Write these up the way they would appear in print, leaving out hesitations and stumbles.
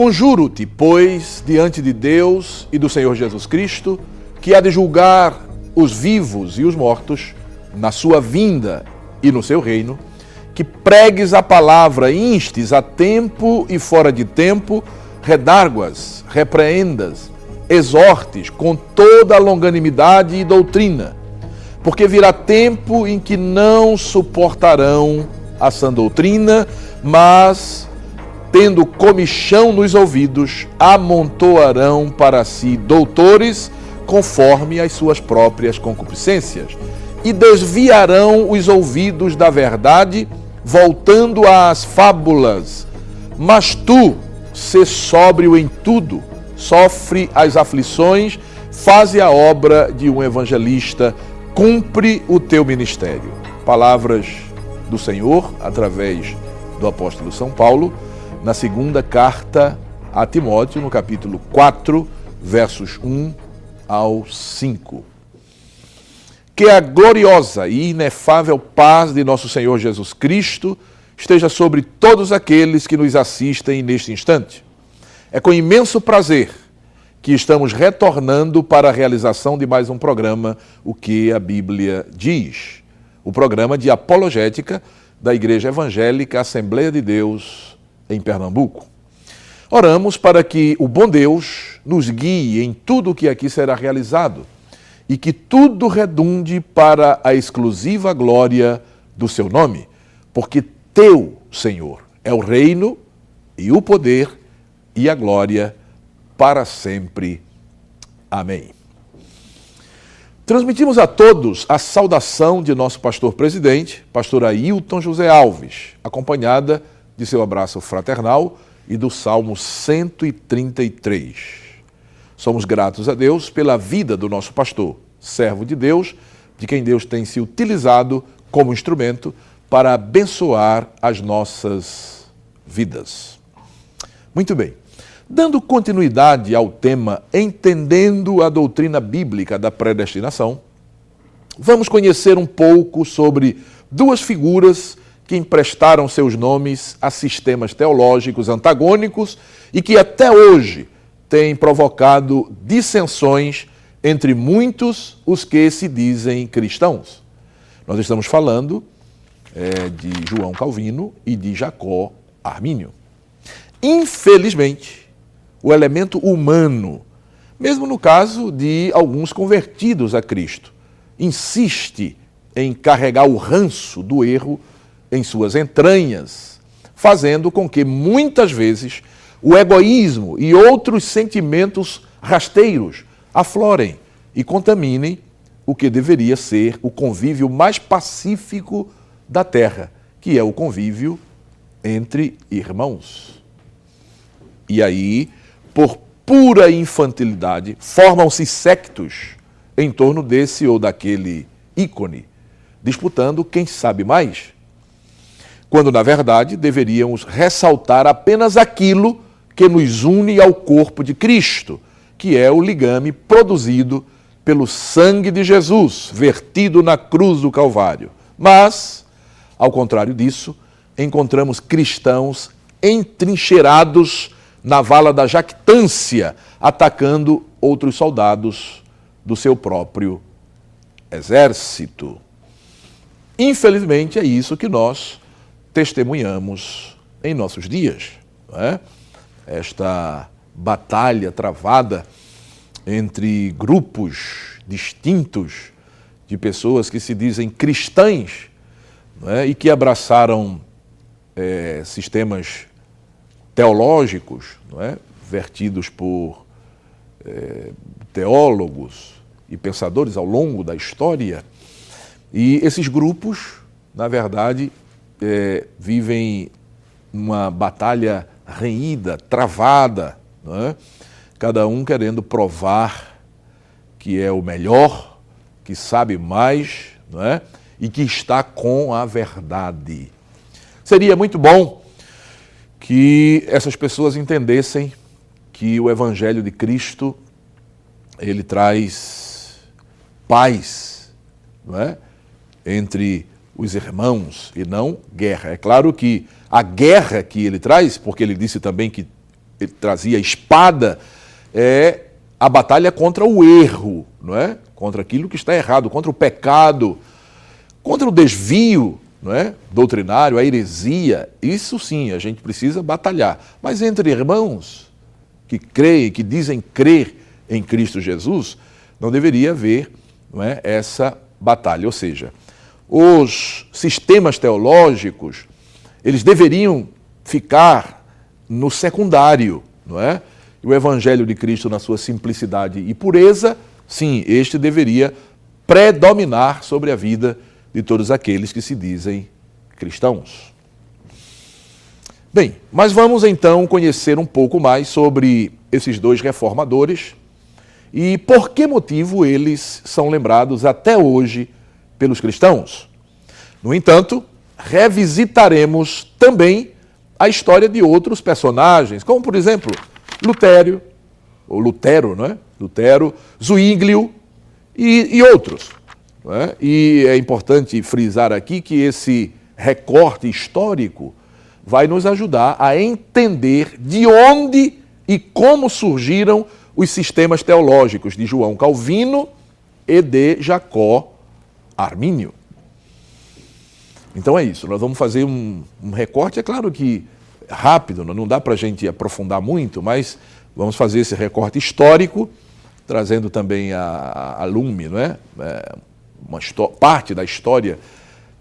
Conjuro-te, pois, diante de Deus e do Senhor Jesus Cristo, que há de julgar os vivos e os mortos na sua vinda e no seu reino, que pregues a palavra, instes a tempo e fora de tempo, redarguas, repreendas, exortes com toda a longanimidade e doutrina, porque virá tempo em que não suportarão a sã doutrina, mas, tendo comichão nos ouvidos, amontoarão para si doutores conforme as suas próprias concupiscências, e desviarão os ouvidos da verdade, voltando às fábulas. Mas tu, sê sóbrio em tudo, sofre as aflições, faze a obra de um evangelista, cumpre o teu ministério. Palavras do Senhor, através do apóstolo São Paulo, na segunda carta a Timóteo, no capítulo 4, versos 1 ao 5. Que a gloriosa e inefável paz de nosso Senhor Jesus Cristo esteja sobre todos aqueles que nos assistem neste instante. É com imenso prazer que estamos retornando para a realização de mais um programa, O que a Bíblia Diz, o programa de apologética da Igreja Evangélica Assembleia de Deus em Pernambuco. Oramos para que o bom Deus nos guie em tudo o que aqui será realizado e que tudo redunde para a exclusiva glória do seu nome, porque teu, Senhor, é o reino e o poder e a glória para sempre. Amém. Transmitimos a todos a saudação de nosso pastor-presidente, pastor Ailton José Alves, acompanhada de seu abraço fraternal e do Salmo 133. Somos gratos a Deus pela vida do nosso pastor, servo de Deus, de quem Deus tem se utilizado como instrumento para abençoar as nossas vidas. Muito bem. Dando continuidade ao tema Entendendo a Doutrina Bíblica da Predestinação, vamos conhecer um pouco sobre duas figuras que emprestaram seus nomes a sistemas teológicos antagônicos e que até hoje têm provocado dissensões entre muitos os que se dizem cristãos. Nós estamos falando de João Calvino e de Jacó Armínio. Infelizmente, o elemento humano, mesmo no caso de alguns convertidos a Cristo, insiste em carregar o ranço do erro em suas entranhas, fazendo com que, muitas vezes, o egoísmo e outros sentimentos rasteiros aflorem e contaminem o que deveria ser o convívio mais pacífico da terra, que é o convívio entre irmãos. E aí, por pura infantilidade, formam-se sectos em torno desse ou daquele ícone, disputando quem sabe mais, quando, na verdade, deveríamos ressaltar apenas aquilo que nos une ao corpo de Cristo, que é o ligame produzido pelo sangue de Jesus, vertido na cruz do Calvário. Mas, ao contrário disso, encontramos cristãos entrincheirados na vala da jactância, atacando outros soldados do seu próprio exército. Infelizmente, é isso que nós testemunhamos em nossos dias, não é? Esta batalha travada entre grupos distintos de pessoas que se dizem cristãs, não é? E que abraçaram sistemas teológicos, não é? Vertidos por teólogos e pensadores ao longo da história. E esses grupos, na verdade, vivem uma batalha renhida, travada, não é? Cada um querendo provar que é o melhor, que sabe mais, não é? E que está com a verdade. Seria muito bom que essas pessoas entendessem que o Evangelho de Cristo, ele traz paz, não é? Entre os irmãos e não guerra. É claro que a guerra que ele traz, porque ele disse também que ele trazia a espada, é a batalha contra o erro, não é? Contra aquilo que está errado, contra o pecado, contra o desvio, não é? Doutrinário, a heresia. Isso sim, a gente precisa batalhar. Mas entre irmãos que creem, que dizem crer em Cristo Jesus, não deveria haver, não é, essa batalha. Ou seja, os sistemas teológicos, eles deveriam ficar no secundário, não é? E o Evangelho de Cristo, na sua simplicidade e pureza, sim, este deveria predominar sobre a vida de todos aqueles que se dizem cristãos. Bem, mas vamos então conhecer um pouco mais sobre esses dois reformadores e por que motivo eles são lembrados até hoje pelos cristãos. No entanto, revisitaremos também a história de outros personagens, como, por exemplo, Lutero, não é? Lutero, Zwinglio e outros. Não é? E é importante frisar aqui que esse recorte histórico vai nos ajudar a entender de onde e como surgiram os sistemas teológicos de João Calvino e de Jacó Armínio. Então é isso, nós vamos fazer um recorte, é claro que rápido, não dá para a gente aprofundar muito, mas vamos fazer esse recorte histórico, trazendo também a lume, não é? Parte da história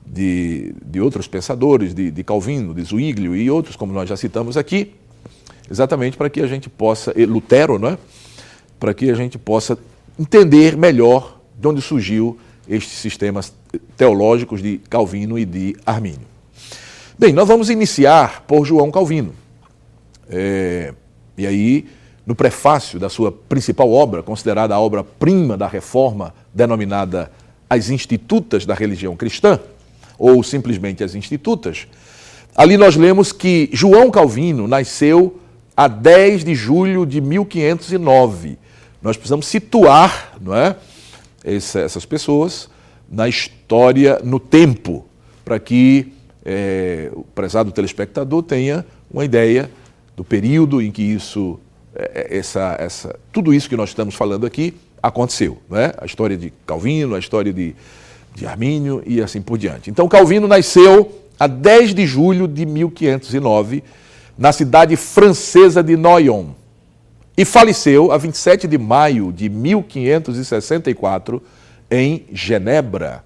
de outros pensadores, de Calvino, de Zwinglio e outros, como nós já citamos aqui, exatamente para que a gente possa, Lutero, não é? Para que a gente possa entender melhor de onde surgiu estes sistemas teológicos de Calvino e de Armínio. Bem, nós vamos iniciar por João Calvino. E aí, no prefácio da sua principal obra, considerada a obra-prima da Reforma, denominada As Institutas da Religião Cristã, ou simplesmente As Institutas, ali nós lemos que João Calvino nasceu a 10 de julho de 1509. Nós precisamos situar, não é, essas pessoas na história, no tempo, para que o prezado telespectador tenha uma ideia do período em que isso, tudo isso que nós estamos falando aqui aconteceu, não é? A história de Calvino, a história de Armínio e assim por diante. Então, Calvino nasceu a 10 de julho de 1509, na cidade francesa de Noyon, e faleceu a 27 de maio de 1564, em Genebra.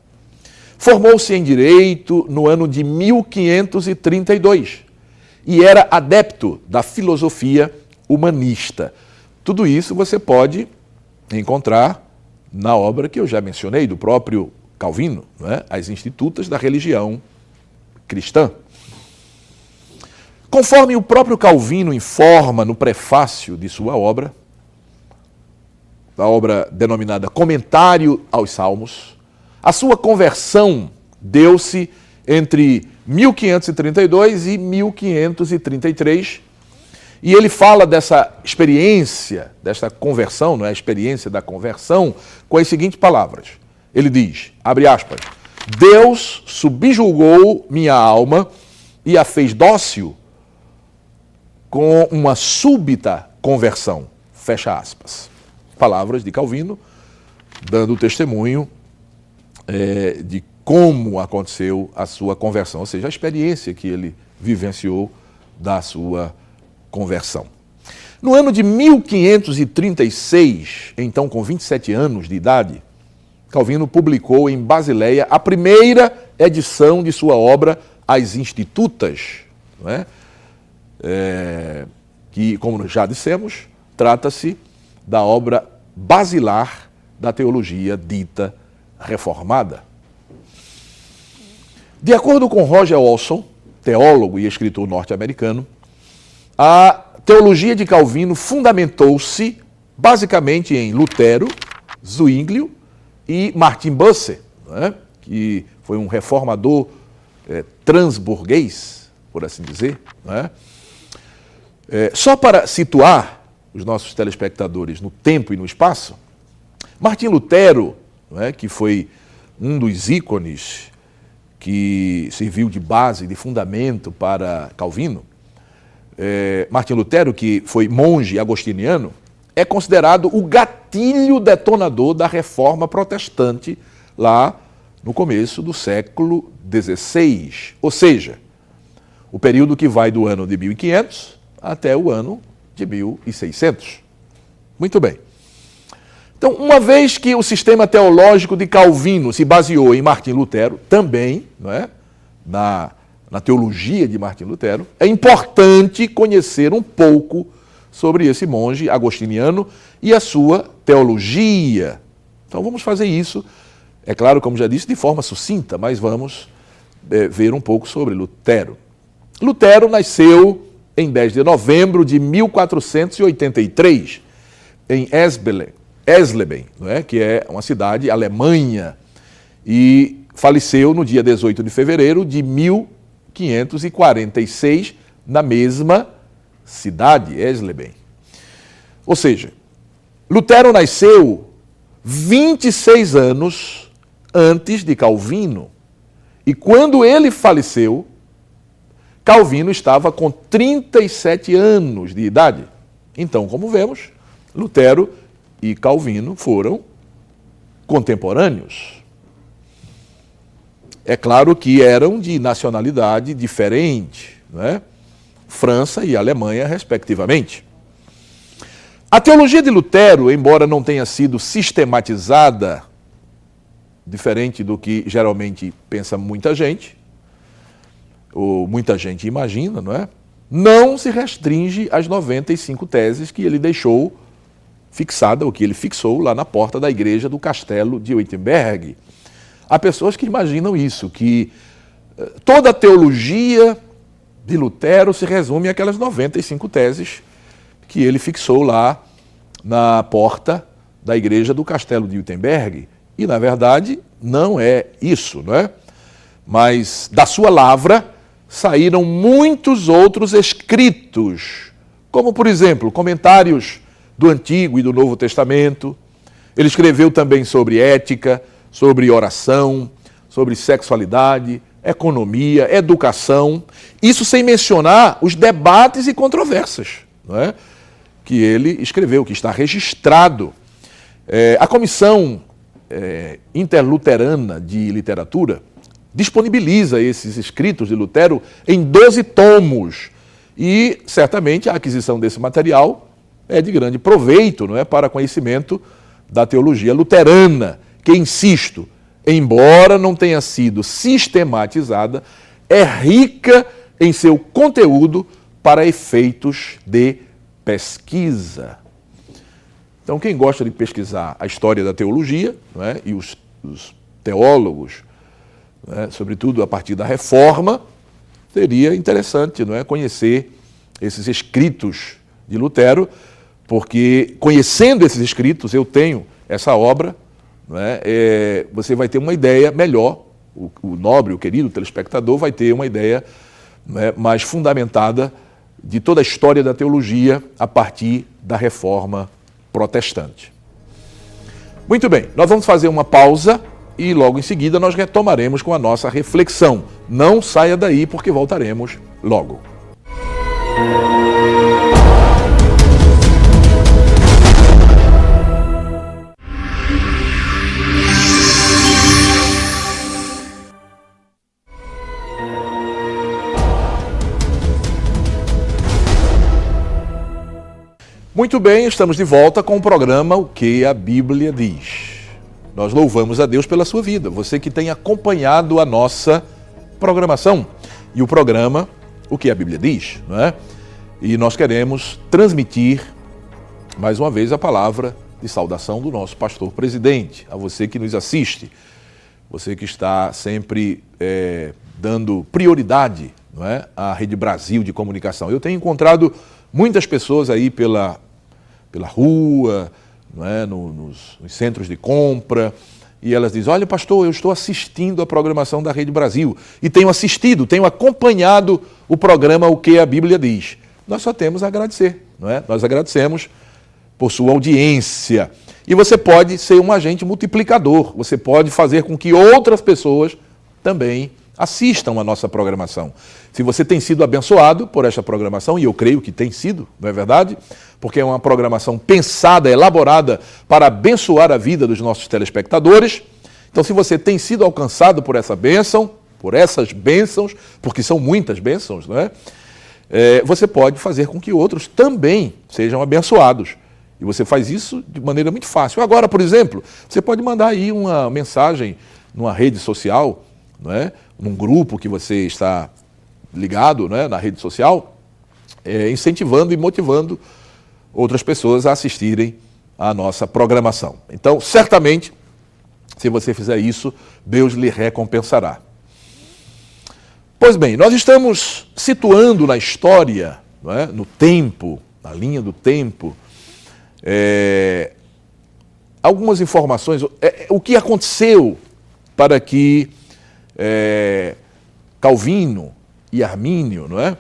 Formou-se em Direito no ano de 1532 e era adepto da filosofia humanista. Tudo isso você pode encontrar na obra que eu já mencionei, do próprio Calvino, não é? As Institutas da Religião Cristã. Conforme o próprio Calvino informa no prefácio de sua obra, a obra denominada Comentário aos Salmos, a sua conversão deu-se entre 1532 e 1533, e ele fala dessa experiência, dessa conversão, não é? A experiência da conversão, com as seguintes palavras. Ele diz, abre aspas, Deus subjugou minha alma e a fez dócil com uma súbita conversão, fecha aspas. Palavras de Calvino, dando testemunho de como aconteceu a sua conversão, ou seja, a experiência que ele vivenciou da sua conversão. No ano de 1536, então com 27 anos de idade, Calvino publicou em Basileia a primeira edição de sua obra As Institutas, não é? Que, como já dissemos, trata-se da obra basilar da teologia dita reformada. De acordo com Roger Olson, teólogo e escritor norte-americano, a teologia de Calvino fundamentou-se basicamente em Lutero, Zwinglio e Martin Bucer, né, que foi um reformador transburguês, por assim dizer. Né. Só para situar os nossos telespectadores no tempo e no espaço, Martim Lutero, né, que foi um dos ícones que serviu de base, de fundamento para Calvino, Martim Lutero, que foi monge agostiniano, é considerado o gatilho detonador da reforma protestante lá no começo do século XVI. Ou seja, o período que vai do ano de 1500 até o ano de 1600. Muito bem. Então, uma vez que o sistema teológico de Calvino se baseou em Martim Lutero, também, não é? na teologia de Martim Lutero, é importante conhecer um pouco sobre esse monge agostiniano e a sua teologia. Então vamos fazer isso, é claro, como já disse, de forma sucinta, mas vamos ver um pouco sobre Lutero. Lutero nasceu em 10 de novembro de 1483, em Eisleben, não é? Que é uma cidade alemanha, e faleceu no dia 18 de fevereiro de 1546, na mesma cidade, Eisleben. Ou seja, Lutero nasceu 26 anos antes de Calvino, e quando ele faleceu, Calvino estava com 37 anos de idade. Então, como vemos, Lutero e Calvino foram contemporâneos. É claro que eram de nacionalidade diferente, não é? França e Alemanha, respectivamente. A teologia de Lutero, embora não tenha sido sistematizada, diferente do que geralmente pensa muita gente, ou muita gente imagina, não se restringe às 95 teses que ele deixou fixada, ou que ele fixou lá na porta da igreja do castelo de Wittenberg. Há pessoas que imaginam isso, que toda a teologia de Lutero se resume àquelas 95 teses que ele fixou lá na porta da igreja do castelo de Wittenberg. E, na verdade, não é isso, Mas da sua lavra saíram muitos outros escritos, como, por exemplo, comentários do Antigo e do Novo Testamento. Ele escreveu também sobre ética, sobre oração, sobre sexualidade, economia, educação. Isso sem mencionar os debates e controvérsias, que ele escreveu, que está registrado. A Comissão Interluterana de Literatura disponibiliza esses escritos de Lutero em 12 tomos, e certamente a aquisição desse material é de grande proveito, para conhecimento da teologia luterana, que, insisto, embora não tenha sido sistematizada, é rica em seu conteúdo para efeitos de pesquisa. Então, quem gosta de pesquisar a história da teologia, e os teólogos, sobretudo a partir da Reforma, seria interessante, conhecer esses escritos de Lutero, porque conhecendo esses escritos, eu tenho essa obra, você vai ter uma ideia melhor, o nobre, o querido telespectador vai ter uma ideia mais fundamentada de toda a história da teologia a partir da Reforma Protestante. Muito bem, nós vamos fazer uma pausa e logo em seguida nós retomaremos com a nossa reflexão. Não saia daí porque voltaremos logo. Muito bem, estamos de volta com o programa O que a Bíblia Diz. Nós louvamos a Deus pela sua vida, você que tem acompanhado a nossa programação e o programa O que a Bíblia Diz, E nós queremos transmitir mais uma vez a palavra de saudação do nosso pastor presidente, a você que nos assiste, você que está sempre dando prioridade, à Rede Brasil de Comunicação. Eu tenho encontrado muitas pessoas aí pela rua, nos centros de compra, e elas dizem: olha, pastor, eu estou assistindo a programação da Rede Brasil e tenho acompanhado o programa O que a Bíblia Diz. Nós só temos a agradecer, Nós agradecemos por sua audiência. E você pode ser um agente multiplicador, você pode fazer com que outras pessoas também assistam a nossa programação. Se você tem sido abençoado por esta programação, e eu creio que tem sido, não é verdade? Porque é uma programação pensada, elaborada para abençoar a vida dos nossos telespectadores. Então, se você tem sido alcançado por essa bênção, por essas bênçãos, porque são muitas bênçãos, não é? Você pode fazer com que outros também sejam abençoados. E você faz isso de maneira muito fácil. Agora, por exemplo, você pode mandar aí uma mensagem numa rede social, não é? Num grupo que você está ligado, não é? Na rede social, incentivando e motivando outras pessoas a assistirem à nossa programação. Então, certamente, se você fizer isso, Deus lhe recompensará. Pois bem, nós estamos situando na história, não é? No tempo, na linha do tempo, algumas informações, o que aconteceu para que Calvino e Armínio, não é,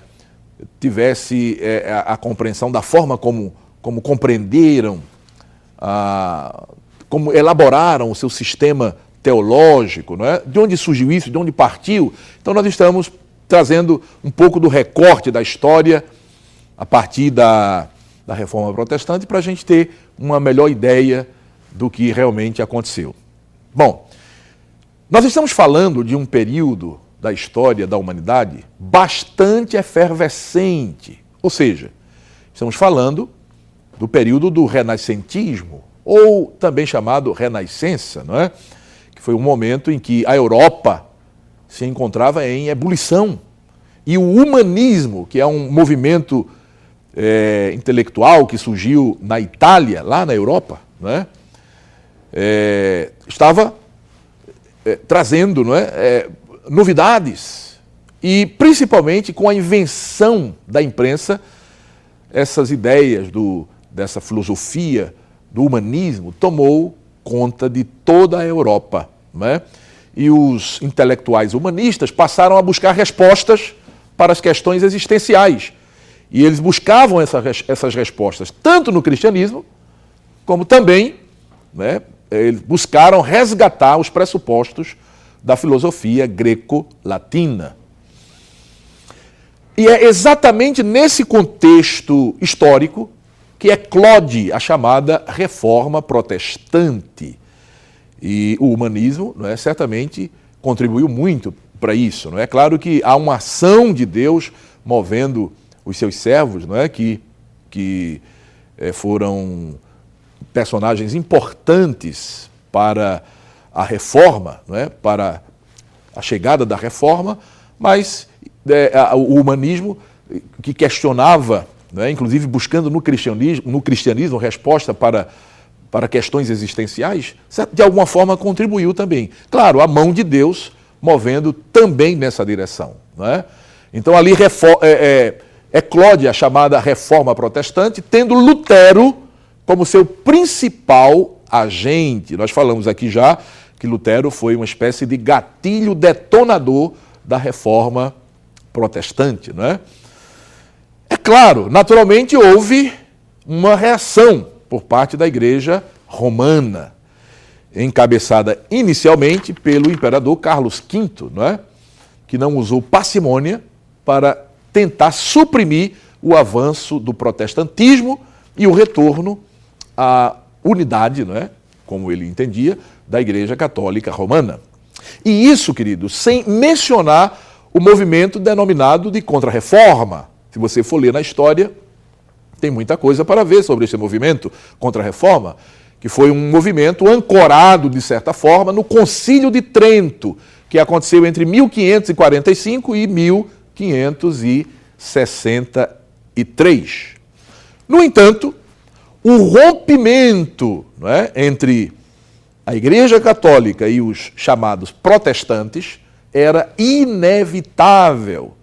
tivesse a compreensão da forma como compreenderam, como elaboraram o seu sistema teológico, não é? De onde surgiu isso, de onde partiu. Então nós estamos trazendo um pouco do recorte da história a partir da Reforma Protestante para a gente ter uma melhor ideia do que realmente aconteceu. Bom, nós estamos falando de um período da história da humanidade bastante efervescente, ou seja, estamos falando do período do renascentismo, ou também chamado Renascença, não é? Que foi um momento em que a Europa se encontrava em ebulição. E o humanismo, que é um movimento intelectual que surgiu na Itália, lá na Europa, não é? Estava trazendo, não é? Novidades. E principalmente com a invenção da imprensa, essas ideias dessa filosofia do humanismo tomou conta de toda a Europa, não é? E os intelectuais humanistas passaram a buscar respostas para as questões existenciais. E eles buscavam essas respostas tanto no cristianismo, como também, né, eles buscaram resgatar os pressupostos da filosofia greco-latina. E é exatamente nesse contexto histórico que eclode a chamada Reforma Protestante. E o humanismo, não é, certamente contribuiu muito para isso. Não é? Claro que há uma ação de Deus movendo os seus servos, não é? que foram personagens importantes para a reforma, não é? Para a chegada da reforma, mas o humanismo que questionava, não é? Inclusive buscando no cristianismo resposta para questões existenciais, de alguma forma contribuiu também. Claro, a mão de Deus movendo também nessa direção. Não é? Então ali eclode a chamada Reforma Protestante, tendo Lutero como seu principal agente. Nós falamos aqui já que Lutero foi uma espécie de gatilho detonador da Reforma Protestante. Não é? É claro, naturalmente houve uma reação por parte da Igreja Romana, encabeçada inicialmente pelo imperador Carlos V, não é? Que não usou parcimônia para tentar suprimir o avanço do protestantismo e o retorno à unidade, não é? Como ele entendia, da Igreja Católica Romana. E isso, queridos, sem mencionar o movimento denominado de Contra-Reforma. Se você for ler na história, tem muita coisa para ver sobre esse movimento Contra-Reforma, que foi um movimento ancorado, de certa forma, no Concílio de Trento, que aconteceu entre 1545 e 1563. No entanto, o rompimento, não é, entre a Igreja Católica e os chamados protestantes era inevitável,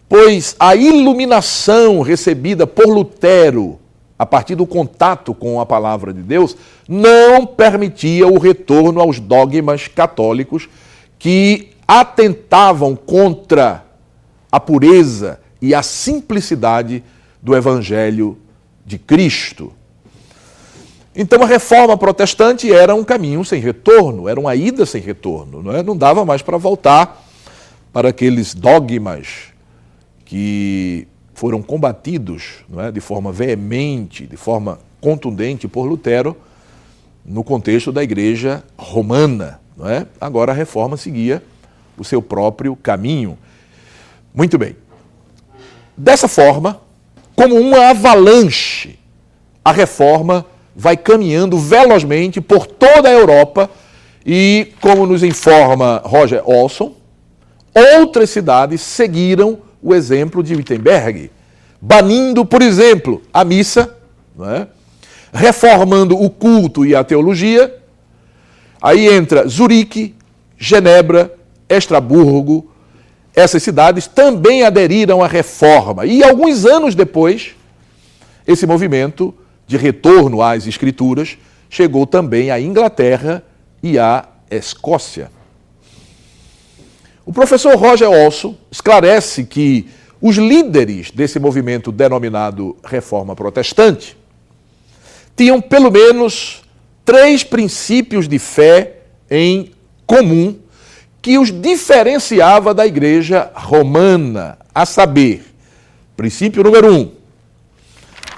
pois a iluminação recebida por Lutero, a partir do contato com a palavra de Deus, não permitia o retorno aos dogmas católicos que atentavam contra a pureza e a simplicidade do Evangelho de Cristo. Então a Reforma Protestante era um caminho sem retorno, era uma ida sem retorno, não dava mais para voltar para aqueles dogmas que foram combatidos, não é, de forma veemente, de forma contundente por Lutero, no contexto da Igreja Romana. Não é? Agora a Reforma seguia o seu próprio caminho. Muito bem. Dessa forma, como uma avalanche, a Reforma vai caminhando velozmente por toda a Europa e, como nos informa Roger Olson, outras cidades seguiram o exemplo de Wittenberg, banindo, por exemplo, a missa, não é? Reformando o culto e a teologia. Aí entra Zurique, Genebra, Estraburgo. Essas cidades também aderiram à reforma. E alguns anos depois, esse movimento de retorno às escrituras chegou também à Inglaterra e à Escócia. O professor Roger Olson esclarece que os líderes desse movimento denominado Reforma Protestante tinham pelo menos 3 princípios de fé em comum que os diferenciava da Igreja Romana, a saber, princípio número 1,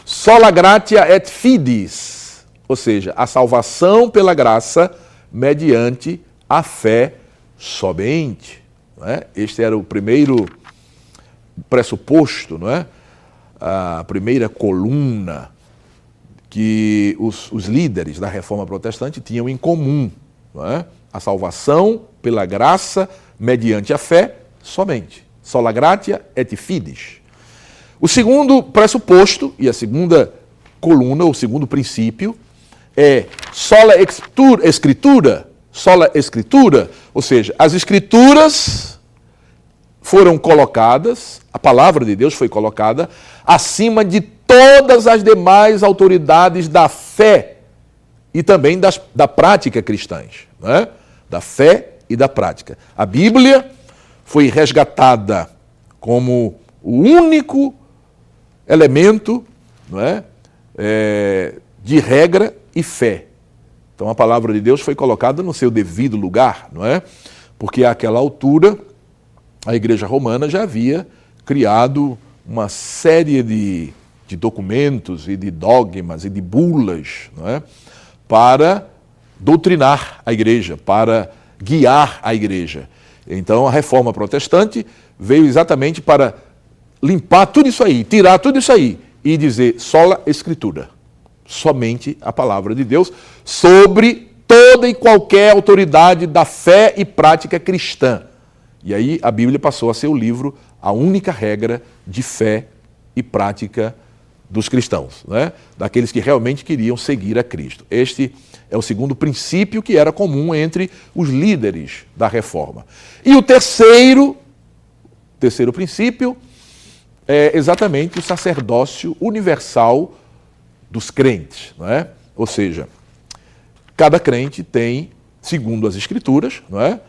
sola gratia et fides, ou seja, a salvação pela graça mediante a fé somente. Não é? Este era o primeiro pressuposto, não é? A primeira coluna que os líderes da Reforma Protestante tinham em comum, não é? A salvação pela graça mediante a fé somente. Sola gratia et fides. O segundo pressuposto e a segunda coluna, o segundo princípio, é sola escritura, ou seja, as escrituras foram colocadas, a palavra de Deus foi colocada acima de todas as demais autoridades da fé e também da prática cristãs, não é? Da fé e da prática. A Bíblia foi resgatada como o único elemento, não é? De regra e fé. Então a palavra de Deus foi colocada no seu devido lugar, não é? Porque àquela altura a Igreja Romana já havia criado uma série de documentos e de dogmas e de bulas, não é? Para doutrinar a Igreja, para guiar a Igreja. Então a Reforma Protestante veio exatamente para limpar tudo isso aí, tirar tudo isso aí e dizer sola escritura, somente a palavra de Deus, sobre toda e qualquer autoridade da fé e prática cristã. E aí a Bíblia passou a ser o livro, a única regra de fé e prática dos cristãos, né? Daqueles que realmente queriam seguir a Cristo. Este é o segundo princípio que era comum entre os líderes da Reforma. E o terceiro princípio é exatamente o sacerdócio universal dos crentes, não é? Ou seja, cada crente tem, segundo as Escrituras, não é?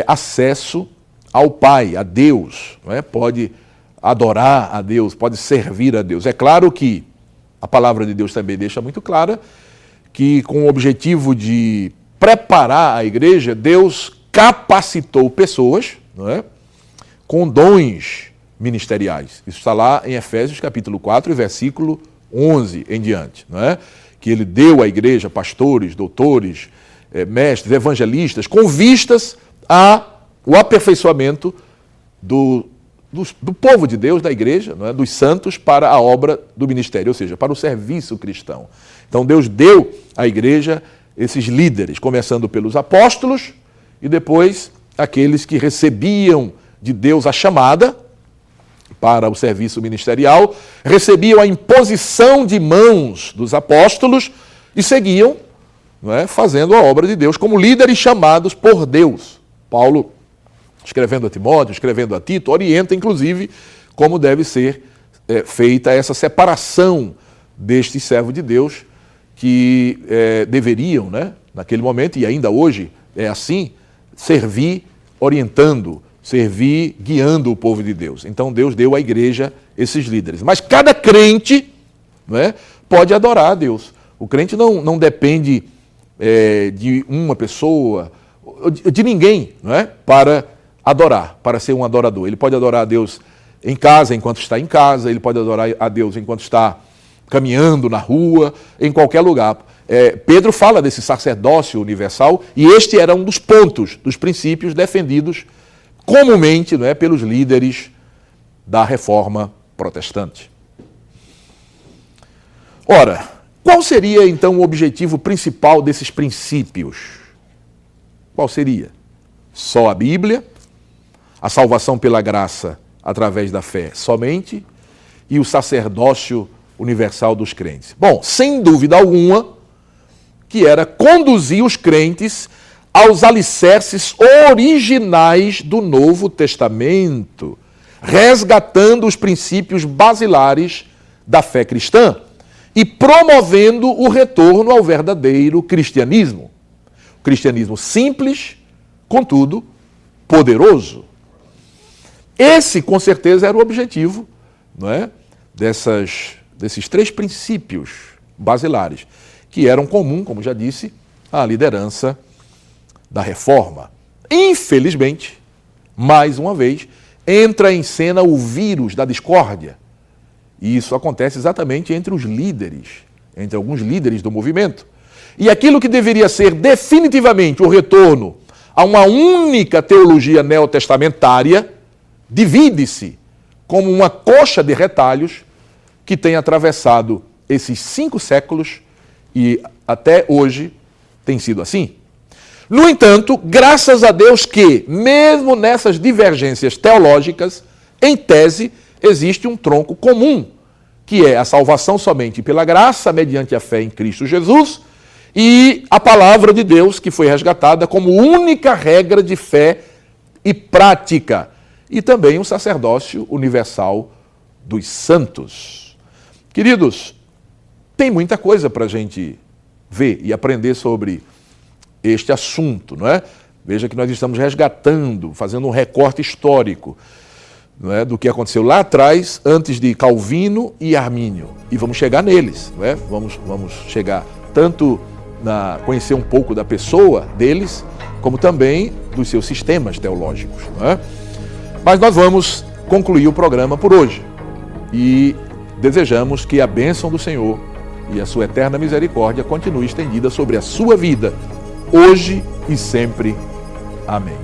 Acesso ao Pai, a Deus, não é? Pode adorar a Deus, pode servir a Deus. É claro que a palavra de Deus também deixa muito clara que, com o objetivo de preparar a igreja, Deus capacitou pessoas, não é? Com dons ministeriais. Isso está lá em Efésios capítulo 4, versículo 11 em diante, não é? Que ele deu à igreja pastores, doutores, mestres, evangelistas, com vistas ao aperfeiçoamento do povo de Deus, da igreja, não é? Dos santos, para a obra do ministério, ou seja, para o serviço cristão. Então Deus deu à igreja esses líderes, começando pelos apóstolos e depois aqueles que recebiam de Deus a chamada para o serviço ministerial, recebiam a imposição de mãos dos apóstolos e seguiam, não é? Fazendo a obra de Deus como líderes chamados por Deus. Paulo, escrevendo a Timóteo, escrevendo a Tito, orienta, inclusive, como deve ser feita essa separação destes servos de Deus que deveriam, né, naquele momento, e ainda hoje é assim, servir orientando, servir guiando o povo de Deus. Então Deus deu à igreja esses líderes. Mas cada crente, não é, pode adorar a Deus. O crente não depende de uma pessoa, de ninguém, não é, para adorar, para ser um adorador. Ele pode adorar a Deus em casa, enquanto está em casa, ele pode adorar a Deus enquanto está caminhando na rua, em qualquer lugar. Pedro fala desse sacerdócio universal e este era um dos pontos, dos princípios defendidos comumente, não é, pelos líderes da Reforma Protestante. Ora, qual seria então o objetivo principal desses princípios? Qual seria? Só a Bíblia, a salvação pela graça através da fé somente e o sacerdócio universal dos crentes? Bom, sem dúvida alguma, que era conduzir os crentes aos alicerces originais do Novo Testamento, resgatando os princípios basilares da fé cristã e promovendo o retorno ao verdadeiro cristianismo. O cristianismo simples, contudo, poderoso. Esse, com certeza, era o objetivo, não é, desses 3 princípios basilares, que eram comum, como já disse, à liderança da Reforma. Infelizmente, mais uma vez, entra em cena o vírus da discórdia. E isso acontece exatamente entre os líderes, entre alguns líderes do movimento. E aquilo que deveria ser definitivamente o retorno a uma única teologia neotestamentária, divide-se como uma coxa de retalhos que tem atravessado esses 5 séculos e até hoje tem sido assim. No entanto, graças a Deus que, mesmo nessas divergências teológicas, em tese, existe um tronco comum, que é a salvação somente pela graça, mediante a fé em Cristo Jesus, e a palavra de Deus, que foi resgatada como única regra de fé e prática, e também o sacerdócio universal dos santos. Queridos, tem muita coisa para a gente ver e aprender sobre este assunto, não é? Veja que nós estamos resgatando, fazendo um recorte histórico, não é, do que aconteceu lá atrás, antes de Calvino e Armínio. E vamos chegar neles, não é? Vamos chegar tanto conhecer um pouco da pessoa deles, como também dos seus sistemas teológicos, não é? Mas nós vamos concluir o programa por hoje. E desejamos que a bênção do Senhor e a sua eterna misericórdia continue estendida sobre a sua vida, hoje e sempre. Amém.